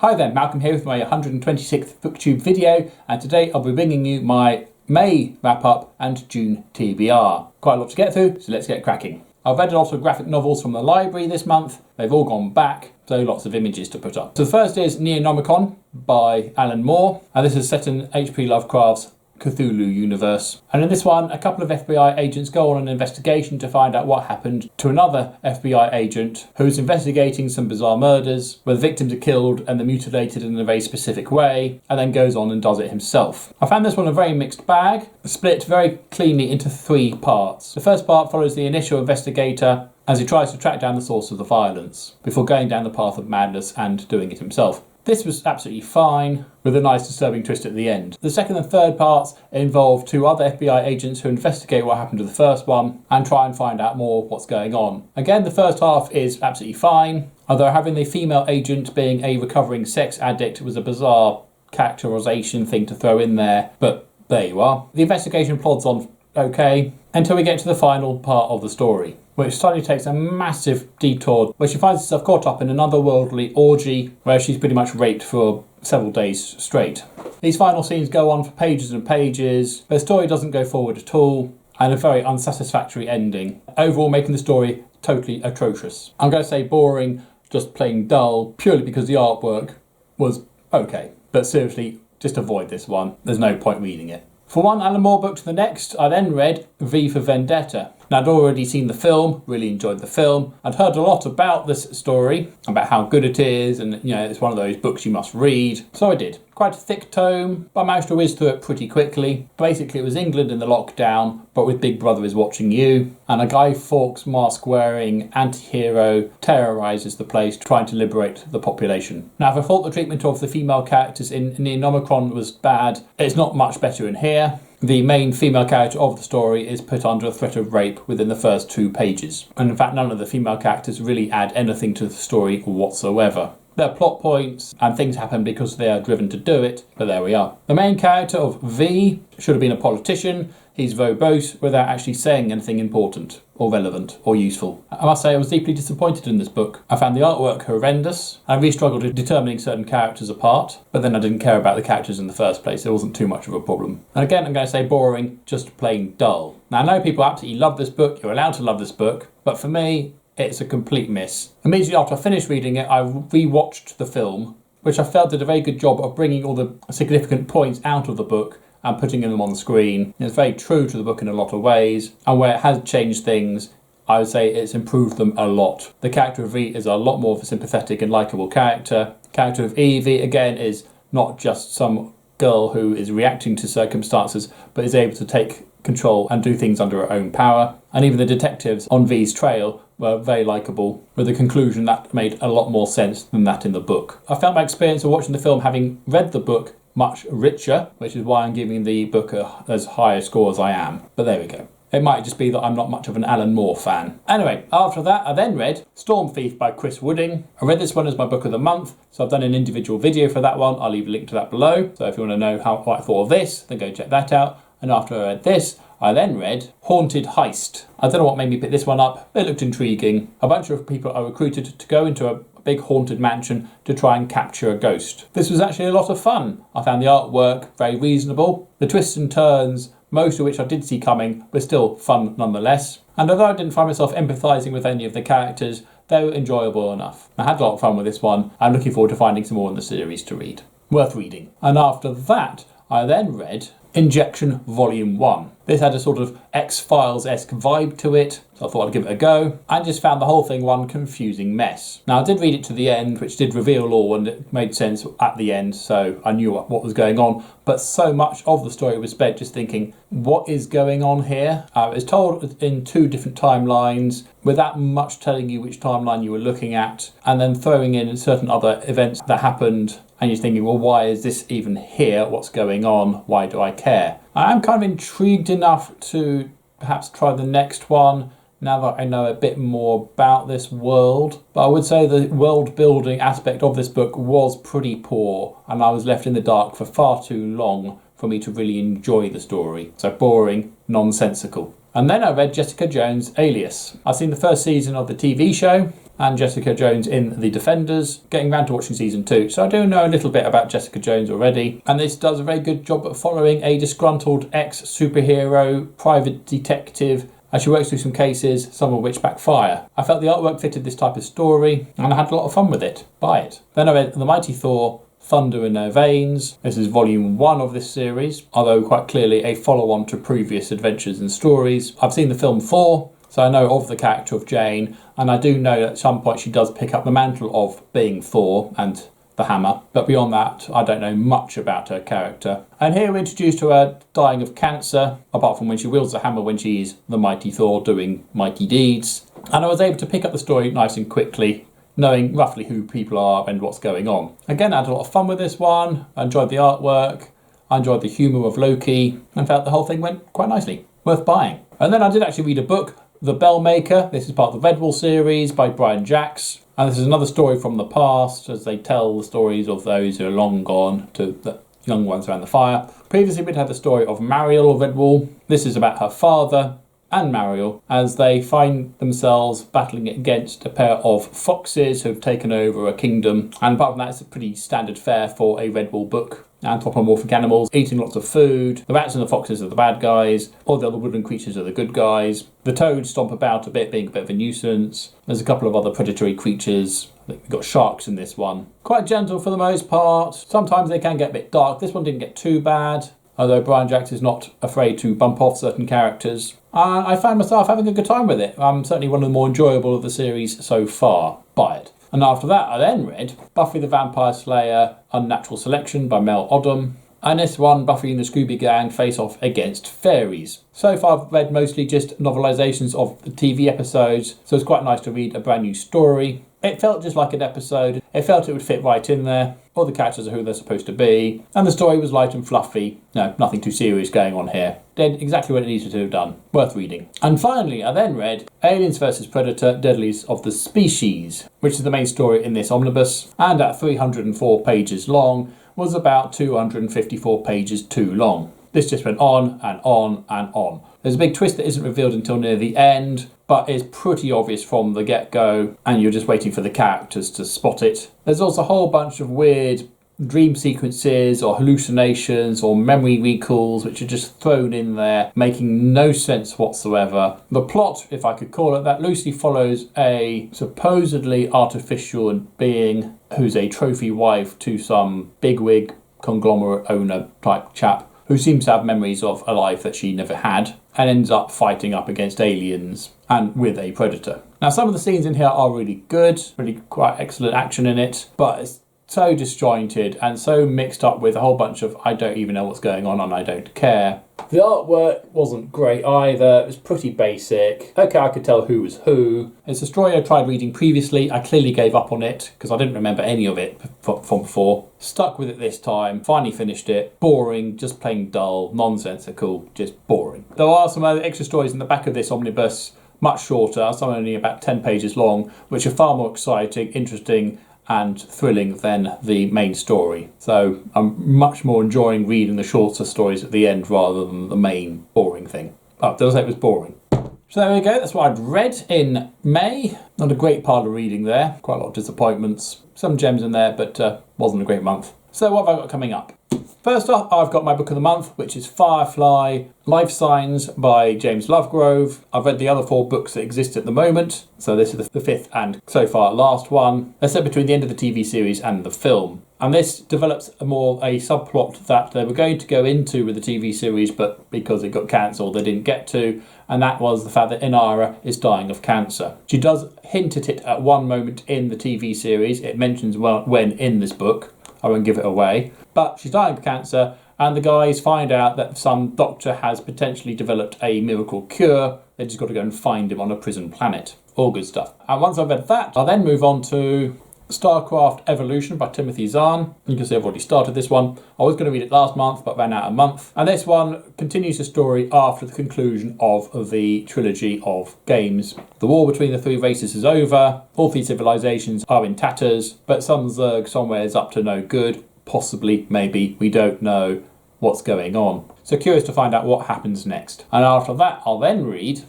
Hi there, Malcolm here with my 126th Booktube video, and today I'll be bringing you my May Wrap Up and June TBR. Quite a lot to get through, so let's get cracking. I've read a lot of graphic novels from the library this month. They've all gone back, so lots of images to put up. So the first is Neonomicon by Alan Moore, and this is set in H.P. Lovecraft's Cthulhu universe. And in this one, a couple of FBI agents go on an investigation to find out what happened to another FBI agent who's investigating some bizarre murders where the victims are killed and they're mutilated in a very specific way, and then goes on and does it himself. I found this one a very mixed bag, split very cleanly into three parts. The first part follows the initial investigator as he tries to track down the source of the violence before going down the path of madness and doing it himself. This was absolutely fine, with a nice disturbing twist at the end. The second and third parts involve two other FBI agents who investigate what happened to the first one and try and find out more what's going on. Again, the first half is absolutely fine, although having the female agent being a recovering sex addict was a bizarre characterization thing to throw in there, but there you are. The investigation plods on okay until we get to the final part of the story, which suddenly takes a massive detour where she finds herself caught up in an otherworldly orgy where she's pretty much raped for several days straight. These final scenes go on for pages and pages. The story doesn't go forward at all, and a very unsatisfactory ending, overall making the story totally atrocious. I'm going to say boring, just plain dull, purely because the artwork was okay. But seriously, just avoid this one. There's no point reading it. From one Alan Moore book to the next, I then read V for Vendetta. Now, I'd already seen the film, really enjoyed the film. I'd heard a lot about this story, about how good it is, and it's one of those books you must read. So I did. Quite a thick tome, but I managed to whiz through it pretty quickly. Basically, it was England in the lockdown, but with Big Brother is watching you, and a Guy Fawkes mask-wearing anti-hero terrorises the place, trying to liberate the population. Now, if I thought the treatment of the female characters in Neonomicon was bad, it's not much better in here. The main female character of the story is put under a threat of rape within the first 2 pages. And in fact, none of the female characters really add anything to the story whatsoever. There are plot points and things happen because they are driven to do it, but there we are. The main character of V should have been a politician. He's verbose without actually saying anything important or relevant or useful. I must say I was deeply disappointed in this book. I found the artwork horrendous. I really struggled with determining certain characters apart, but then I didn't care about the characters in the first place. It wasn't too much of a problem. And again, I'm going to say boring, just plain dull. Now, I know people absolutely love this book. You're allowed to love this book, but for me, it's a complete miss. Immediately after I finished reading it, I rewatched the film, which I felt did a very good job of bringing all the significant points out of the book and putting them on the screen. It's very true to the book in a lot of ways, and where it has changed things, I would say it's improved them a lot. The character of V is a lot more of a sympathetic and likeable character. The character of Evie, again, is not just some girl who is reacting to circumstances, but is able to take control and do things under her own power. And even the detectives on V's trail were very likeable, with a conclusion that made a lot more sense than that in the book. I found my experience of watching the film, having read the book, much richer, which is why I'm giving the book as high a score as I am. But there we go. It might just be that I'm not much of an Alan Moore fan. Anyway, after that, I then read Storm Thief by Chris Wooding. I read this one as my book of the month, so I've done an individual video for that one. I'll leave a link to that below. So if you want to know what I thought of this, then go check that out. And after I read this, I then read Haunted Heist. I don't know what made me pick this one up. It looked intriguing. A bunch of people are recruited to go into a big haunted mansion to try and capture a ghost. This was actually a lot of fun. I found the artwork very reasonable. The twists and turns, most of which I did see coming, were still fun nonetheless. And although I didn't find myself empathising with any of the characters, they were enjoyable enough. I had a lot of fun with this one. I'm looking forward to finding some more in the series to read. Worth reading. And after that, I then read Injection Volume 1. This had a sort of X-Files-esque vibe to it, so I thought I'd give it a go. I just found the whole thing one confusing mess. Now, I did read it to the end, which did reveal all, and it made sense at the end, so I knew what was going on. But so much of the story was spent just thinking, what is going on here? It's told in 2 different timelines, without much telling you which timeline you were looking at, and then throwing in certain other events that happened, and you're thinking, well, why is this even here? What's going on? Why do I care? I am kind of intrigued enough to perhaps try the next one now that I know a bit more about this world. But I would say the world building aspect of this book was pretty poor, and I was left in the dark for far too long for me to really enjoy the story. So boring, nonsensical. And then I read Jessica Jones' Alias. I've seen the first season of the TV show and Jessica Jones in The Defenders, getting round to watching season 2. So I do know a little bit about Jessica Jones already. And this does a very good job of following a disgruntled ex-superhero, private detective, as she works through some cases, some of which backfire. I felt the artwork fitted this type of story, and I had a lot of fun with it. Buy it. Then I read The Mighty Thor, Thunder in Their Veins. This is volume 1 of this series, although quite clearly a follow-on to previous adventures and stories. I've seen the film Thor, so I know of the character of Jane, and I do know that at some point she does pick up the mantle of being Thor and the hammer, but beyond that I don't know much about her character. And here we're introduced to her dying of cancer, apart from when she wields the hammer when she's the mighty Thor doing mighty deeds. And I was able to pick up the story nice and quickly, knowing roughly who people are and what's going on. Again, I had a lot of fun with this one. I enjoyed the artwork, I enjoyed the humour of Loki, and felt the whole thing went quite nicely. Worth buying. And then I did actually read a book, The Bellmaker. This is part of the Redwall series by Brian Jacks. And this is another story from the past, as they tell the stories of those who are long gone to the young ones around the fire. Previously we'd had the story of Mariel of Redwall. This is about her father and Mariel as they find themselves battling against a pair of foxes who've taken over a kingdom. And apart from that, it's a pretty standard fare for a Redwall book. Anthropomorphic animals eating lots of food. The rats and the foxes are the bad guys. All the other woodland creatures are the good guys. The toads stomp about a bit, being a bit of a nuisance. There's a couple of other predatory creatures. I think we've got sharks in this one. Quite gentle for the most part. Sometimes they can get a bit dark. This one didn't get too bad, although Brian Jacks is not afraid to bump off certain characters. I found myself having a good time with it. Certainly one of the more enjoyable of the series so far. Buy it. And after that, I then read Buffy the Vampire Slayer Unnatural Selection by Mel Odom. And this one, Buffy and the Scooby Gang face off against fairies. So far I've read mostly just novelisations of the TV episodes, so it's quite nice to read a brand new story. It felt just like an episode. It felt it would fit right in there. All the characters are who they're supposed to be. And the story was light and fluffy. No, nothing too serious going on here. Did exactly what it needed to have done. Worth reading. And finally, I then read Aliens vs Predator Deadliest of the Species, which is the main story in this omnibus, and at 304 pages long, was about 254 pages too long. This just went on and on and on. There's a big twist that isn't revealed until near the end, but is pretty obvious from the get-go, and you're just waiting for the characters to spot it. There's also a whole bunch of weird dream sequences or hallucinations or memory recalls which are just thrown in there, making no sense whatsoever. The plot, if I could call it that, loosely follows a supposedly artificial being who's a trophy wife to some bigwig conglomerate owner type chap who seems to have memories of a life that she never had, and ends up fighting up against aliens and with a predator. Now, some of the scenes in here are really good, really quite excellent action in it, but it's so disjointed and so mixed up with a whole bunch of I don't even know what's going on and I don't care. The artwork wasn't great either. It was pretty basic. Okay, I could tell who was who. It's a story I tried reading previously. I clearly gave up on it because I didn't remember any of it from before. Stuck with it this time. Finally finished it. Boring, just plain dull, nonsensical, just boring. There are some other extra stories in the back of this omnibus, much shorter, some only about 10 pages long, which are far more exciting, interesting, and thrilling than the main story. So I'm much more enjoying reading the shorter stories at the end rather than the main boring thing. Oh, did I say it was boring? So there we go, that's what I'd read in May. Not a great pile of reading there, quite a lot of disappointments. Some gems in there, but wasn't a great month. So what have I got coming up? First off, I've got my book of the month, which is Firefly Life Signs by James Lovegrove. I've read the other 4 books that exist at the moment, so this is the 5th and so far last one. They're set between the end of the TV series and the film. And this develops a subplot that they were going to go into with the TV series, but because it got cancelled, they didn't get to. And that was the fact that Inara is dying of cancer. She does hint at it at one moment in the TV series. It mentions when in this book. I won't give it away. But she's dying of cancer, and the guys find out that some doctor has potentially developed a miracle cure. They just got to go and find him on a prison planet. All good stuff. And once I've read that, I'll then move on to StarCraft Evolution by Timothy Zahn. You can see I've already started this one. I was going to read it last month, but ran out a month. And this one continues the story after the conclusion of the trilogy of games. The war between the 3 races is over. All 3 civilizations are in tatters, but some Zerg somewhere is up to no good. Possibly, maybe, we don't know. what's going on. So curious to find out what happens next. And after that, I'll then read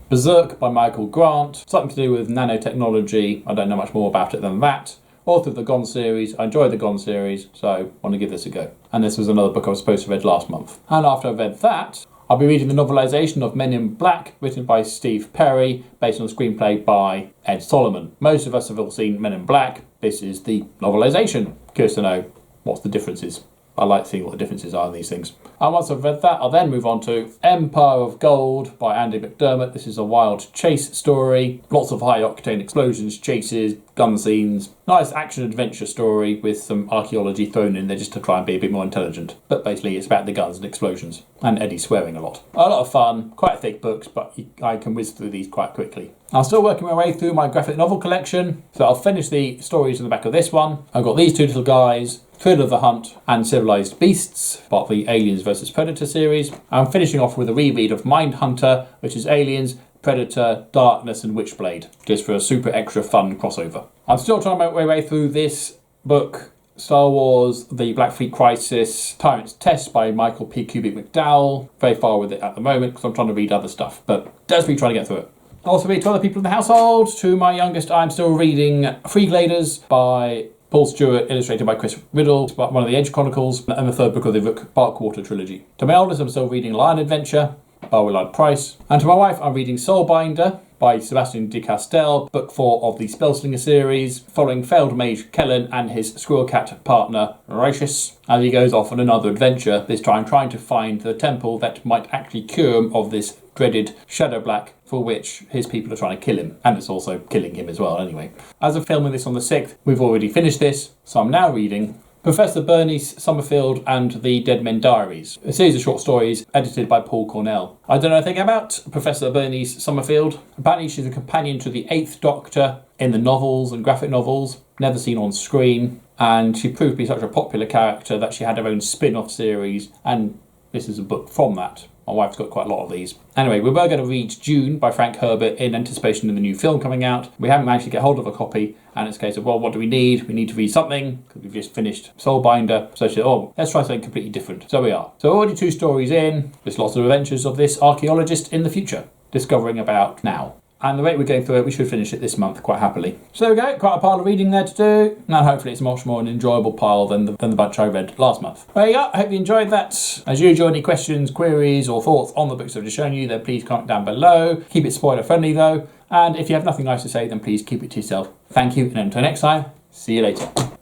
Berserk by Michael Grant, something to do with nanotechnology. I don't know much more about it than that. Author of the Gone series. I enjoyed the Gone series, so I want to give this a go. And this was another book I was supposed to have read last month. And after I've read that, I'll be reading the novelisation of Men in Black, written by Steve Perry, based on a screenplay by Ed Solomon. Most of us have all seen Men in Black. This is the novelisation. Curious to know what the difference is. I like seeing what the differences are in these things. And once I've read that, I'll then move on to Empire of Gold by Andy McDermott. This is a wild chase story. Lots of high-octane explosions, chases, gun scenes. Nice action-adventure story with some archaeology thrown in there just to try and be a bit more intelligent. But basically, it's about the guns and explosions. And Eddie swearing a lot. A lot of fun. Quite thick books, but I can whiz through these quite quickly. I'm still working my way through my graphic novel collection. So I'll finish the stories in the back of this one. I've got these two little guys, Thrill of the Hunt and Civilized Beasts, part of the Aliens vs Predator series. I'm finishing off with a reread of Mindhunter, which is Aliens, Predator, Darkness and Witchblade, just for a super extra fun crossover. I'm still trying to make my way through this book, Star Wars, The Black Fleet Crisis, Tyrant's Test by Michael P. Cubic McDowell. Very far with it at the moment because I'm trying to read other stuff, but desperately trying to get through it. I also read to other people in the household. To my youngest, I'm still reading Free Gladers by Paul Stewart, illustrated by Chris Riddle, one of the Edge Chronicles, and the third book of the Rook Barkwater trilogy. To my oldest, I'm still reading Lion Adventure by Willard Price. And to my wife, I'm reading Soulbinder by Sebastian de Castell, book 4 of the Spellslinger series, following failed mage Kellen and his squirrel cat partner, Righteous, as he goes off on another adventure, this time trying to find the temple that might actually cure him of this dreaded Shadow Black, for which his people are trying to kill him, and it's also killing him as well anyway. As of filming this on the 6th, we've already finished this, so I'm now reading Professor Bernice Summerfield and the Dead Men Diaries, a series of short stories edited by Paul Cornell. I don't know anything about Professor Bernice Summerfield. Apparently she's a companion to the 8th Doctor in the novels and graphic novels, never seen on screen, and she proved to be such a popular character that she had her own spin-off series, and this is a book from that. My wife's got quite a lot of these. Anyway, we were going to read June by Frank Herbert in anticipation of the new film coming out. We haven't managed to get hold of a copy, and it's a case of, well, what do we need? We need to read something, because we've just finished Soulbinder. So she said, oh, let's try something completely different. So we are. So we're already 2 stories in. There's lots of adventures of this archaeologist in the future, discovering about now. And the rate we're going through it, we should finish it this month quite happily. So there we go, quite a pile of reading there to do. And hopefully it's much more an enjoyable pile than the bunch I read last month. There you go, I hope you enjoyed that. As usual, any questions, queries or thoughts on the books I've just shown you, then please comment down below. Keep it spoiler friendly though. And if you have nothing nice to say, then please keep it to yourself. Thank you, and until next time, see you later.